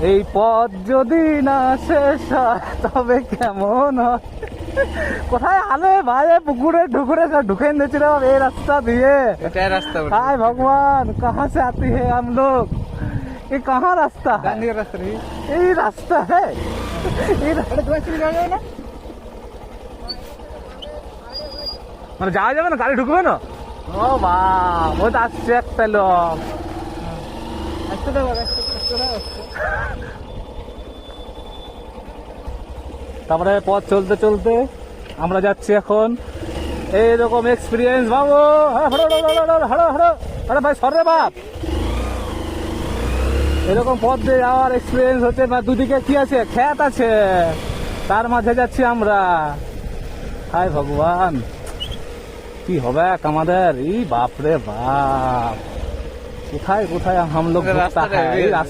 এই পথ যদি না শেষ হয় তবে কেমন হয়। কোথায় আলে ভাই পুকুরে ঢুকুরে ঢুকে দিয়েছিলাম এই রাস্তা দিয়ে। এটাই রাস্তা हाय भगवान कहाँ से आती है हम लोग, ये कहाँ रास्ता है? গান্ধী রাস্তা রে यही रास्ता है ये এটা তোমার ছিল যাবে না মানে যাওয়া যাবে না, গাড়ি ঢুকবে না। ও বাবা ওই তো আসছে একটা লোক। আসতে দাও আসতে দাও তারপরে পথ চলতে চলতে আমরা যাচ্ছি এখন এইরকম এক্সপিরিয়েন্স বাবু। হাড়ো হাড়ো হাড়ো আরে ভাই সরে বাপ, এরকম পথ দিয়ে যাওয়ার এক্সপিরিয়েন্স হচ্ছে না। দুদিকে কি আছে, ক্ষেত আছে, তার মাঝে যাচ্ছি আমরা। হায় ভগবান কি হবে আমাদের, এই বাপ রে বাপ, কোথায় কোথায় হাম লোগ রাস্তাটা ঘুরতা হ্যায়, এই রাস্তা